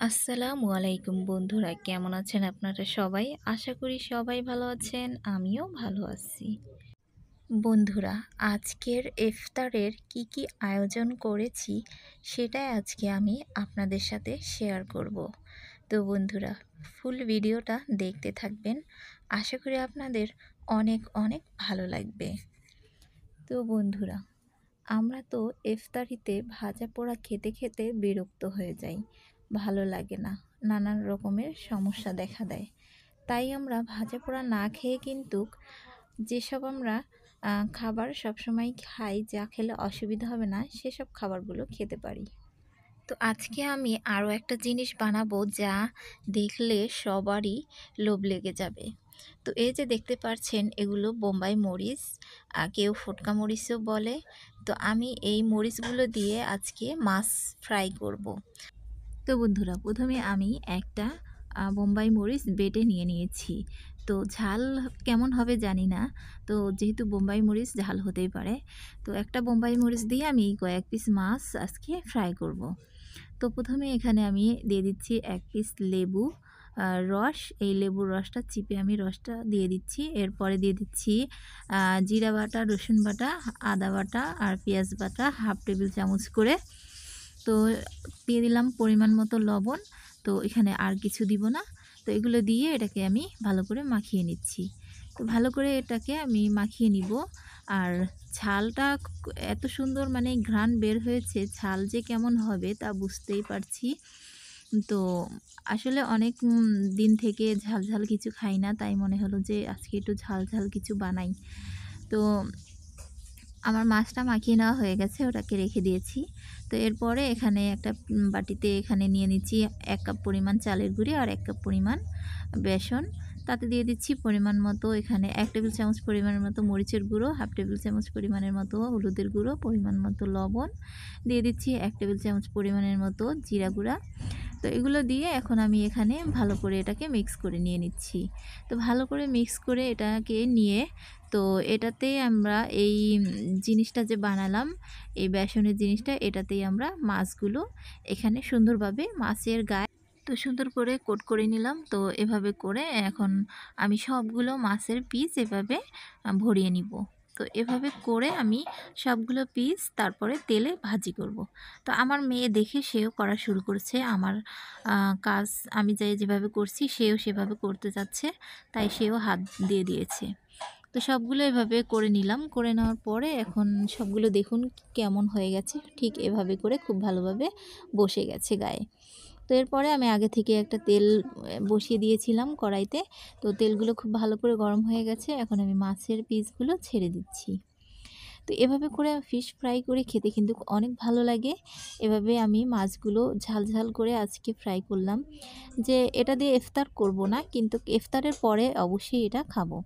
আসসালামু আলাইকুম বন্ধুরা, কেমন আছেন আপনারা সবাই? আশা করি সবাই ভালো আছেন, আমিও ভালো আছি। বন্ধুরা, আজকের ইফতারের কি আয়োজন করেছি সেটাই আজকে আমি আপনাদের সাথে শেয়ার করব। তো বন্ধুরা, ফুল ভিডিওটা দেখতে থাকবেন। আশা করি আপনাদের অনেক অনেক ভালো লাগবে। তো বন্ধুরা, আমরা তো ইফতারিতে ভাজা পোড়া খেতে খেতে বিরক্ত হয়ে যাই, ভালো লাগে না, নানান রকমের সমস্যা দেখা দেয়। তাই আমরা ভাজা পোড়া না খেয়ে কিন্তু যেসব আমরা খাবার সবসময় খাই, যা খেলে অসুবিধা হবে না সেসব খাবারগুলো খেতে পারি। তো আজকে আমি আরও একটা জিনিস বানাবো যা দেখলে সবারই লোভ লেগে যাবে। তো এই যে দেখতে পাচ্ছেন, এগুলো বোম্বাই মরিচ, কেউ ফুটকা মরিচও বলে। তো আমি এই মরিচগুলো দিয়ে আজকে মাছ ফ্রাই করব। তো বন্ধুরা, প্রথমে আমি একটা বোম্বাই মরিচ বেটে নিয়ে নিয়েছি। তো ঝাল কেমন হবে জানি না, তো যেহেতু বোম্বাই মরিচ ঝাল হতেই পারে। তো একটা বোম্বাই মরিচ দিয়ে আমি কয়েক পিস মাছ আজকে ফ্রাই করব। তো প্রথমে এখানে আমি দিয়ে দিচ্ছি এক পিস লেবু রস। এই লেবুর রসটা চিপে আমি রসটা দিয়ে দিচ্ছি। এরপরে দিয়ে দিচ্ছি জিরা বাটা, রসুন বাটা, আদা বাটা আর পেঁয়াজ বাটা হাফ টেবিল চামচ করে। তো দিয়ে দিলাম পরিমাণ মতো লবণ। তো এখানে আর কিছু দিব না। তো এগুলো দিয়ে এটাকে আমি ভালো করে মাখিয়ে নিচ্ছি। তো ভালো করে এটাকে আমি মাখিয়ে নিব। আর ঝালটা এত সুন্দর মানে ঘ্রাণ বের হয়েছে, ঝাল যে কেমন হবে তা বুঝতেই পারছি। তো আসলে অনেক দিন থেকে ঝাল ঝাল কিছু খাই না, তাই মনে হলো যে আজকে একটু ঝাল ঝাল কিছু বানাই। তো আমার মাছটা মাখিয়ে নেওয়া হয়ে গেছে, ওটাকে রেখে দিয়েছি। তো এরপরে এখানে একটা বাটিতে এখানে নিয়ে নিচ্ছি 1 কাপ পরিমাণ চালের গুঁড়ি আর 1 কাপ পরিমাণ বেসন। তাতে দিয়ে দিচ্ছি পরিমাণ মতো, এখানে 1 টেবিল চামচ পরিমাণের মতো মরিচের গুঁড়ো, হাফ টেবিল চামচ পরিমাণের মতো হলুদের গুঁড়ো, পরিমাণ মতো লবণ, দিয়ে দিচ্ছি 1 টেবিল চামচ পরিমাণের মতো জিরা গুঁড়া। তো এগুলো দিয়ে এখন আমি এখানে ভালো করে এটাকে মিক্স করে নিয়ে নিচ্ছি। তো ভালো করে মিক্স করে এটাকে নিয়ে, তো এটাতেই আমরা এই জিনিসটা যে বানালাম, এই বেসনের জিনিসটা, এটাতেই আমরা মাছগুলো এখানে সুন্দরভাবে মাছের গায়ে তো সুন্দর করে কোট করে নিলাম। তো এভাবে করে এখন আমি সবগুলো মাছের পিস এভাবে ভরিয়ে নিব। তো এভাবে করে আমি সবগুলো পিস তারপরে তেলে ভাজি করব। তো আমার মেয়ে দেখে সেও করা শুরু করেছে। আমার কাজ আমি যেভাবে করছি সেও সেভাবে করতে যাচ্ছে, তাই সেও হাত দিয়ে দিয়েছে। তো সবগুলো এভাবে করে নিলাম। করে নেওয়ার পরে এখন সবগুলো দেখুন কেমন হয়ে গেছে। ঠিক এভাবে করে খুব ভালোভাবে বসে গেছে গায়ে। তো এরপরে আমি আগে থেকে একটা তেল বসিয়ে দিয়েছিলাম কড়াইতে। তো তেলগুলো খুব ভালো করে গরম হয়ে গেছে। এখন আমি মাছের পিসগুলো ছেড়ে দিচ্ছি। তো এভাবে করে ফিশ ফ্রাই করে খেতে কিন্তু অনেক ভালো লাগে। এভাবে আমি মাছগুলো ঝাল ঝাল করে আজকে ফ্রাই করলাম। যে এটা দিয়ে ইফতার করব না, কিন্তু ইফতারের পরে অবশ্যই এটা খাবো।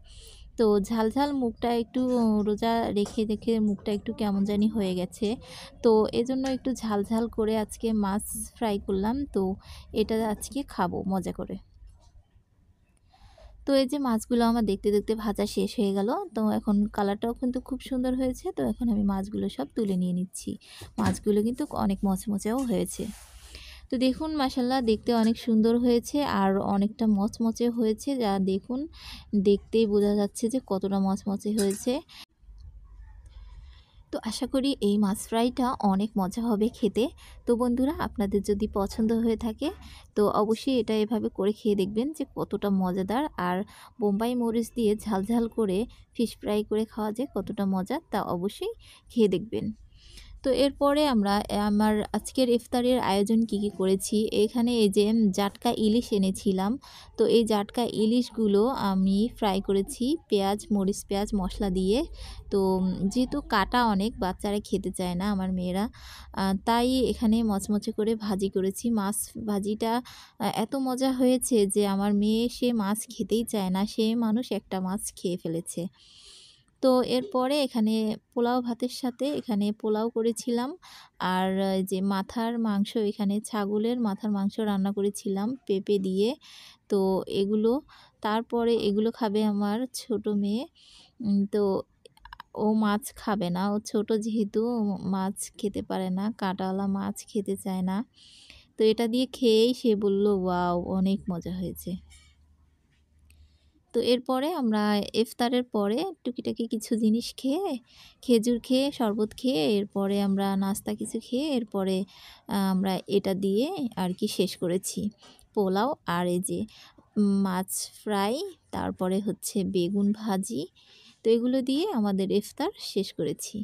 তো ঝাল ঝাল মুখটা একটু রোজা রেখে রেখে মুখটা একটু কেমন জানি হয়ে গেছে। তো এজন্য একটু ঝাল ঝাল করে আজকে মাছ ফ্রাই করলাম। তো এটা আজকে খাবো মজা করে। তো এই যে মাছগুলো আমার দেখতে দেখতে ভাজা শেষ হয়ে গেল। তো এখন কালারটাও কিন্তু খুব সুন্দর হয়েছে। তো এখন আমি মাছগুলো সব তুলে নিয়ে নিচ্ছি। মাছগুলো কিন্তু অনেক মচমচেও হয়েছে। তো দেখুন, মাশাআল্লাহ দেখতে অনেক সুন্দর হয়েছে আর অনেকটা মচমচে হয়েছে। যা দেখুন, দেখতেই বোঝা যাচ্ছে যে কতটা মচমচে হয়েছে। তো আশা করি এই মাছ ফ্রাইটা অনেক মজা হবে খেতে। তো বন্ধুরা, আপনাদের যদি পছন্দ হয়ে থাকে তো অবশ্যই এটা এভাবে করে খেয়ে দেখবেন যে কতটা মজাদার। আর বোম্বাই মরিচ দিয়ে ঝাল ঝাল করে ফিশ ফ্রাই করে খাওয়া যে কতটা মজা তা অবশ্যই খেয়ে দেখবেন। তো এরপরে আমরা আমার আজকের ইফতারের আয়োজন কি করেছি, এখানে এই যে জাটকা ইলিশ এনেছিলাম। তো এই জাটকা ইলিশগুলো আমি ফ্রাই করেছি পেঁয়াজ, মরিচ, পেঁয়াজ মশলা দিয়ে। তো যেহেতু কাটা অনেক, বাচ্চারা খেতে চায় না আমার মেয়েরা, তাই এখানে মচমচে করে ভাজি করেছি। মাছ ভাজিটা এত মজা হয়েছে যে আমার মেয়ে সে মাছ খেতেই চায় না, সে মানুষ একটা মাছ খেয়ে ফেলেছে। তো এরপরে এখানে পোলাও ভাতের সাথে এখানে পোলাও করেছিলাম। আর যে মাথার মাংস, এখানে ছাগলের মাথার মাংস রান্না করেছিলাম পেঁপে দিয়ে। তো এগুলো, তারপরে এগুলো খাবে আমার ছোট মেয়ে। তো ও মাছ খাবে না, ও ছোট যেহেতু মাছ খেতে পারে না, কাঁটাওয়ালা মাছ খেতে চায় না। তো এটা দিয়ে খেয়েই সে বলল, "ওয়াও! অনেক মজা হয়েছে।" তো এরপরে আমরা ইফতারের পরে টুকিটাকি কিছু জিনিস খেয়ে, খেজুর খেয়ে, শরবত খেয়ে, এরপরে আমরা নাস্তা কিছু খেয়ে, এরপরে আমরা এটা দিয়ে আর কি শেষ করেছি। পোলাও আর এই যে মাছ ফ্রাই, তারপরে হচ্ছে বেগুন ভাজি। তো এগুলো দিয়ে আমাদের ইফতার শেষ করেছি।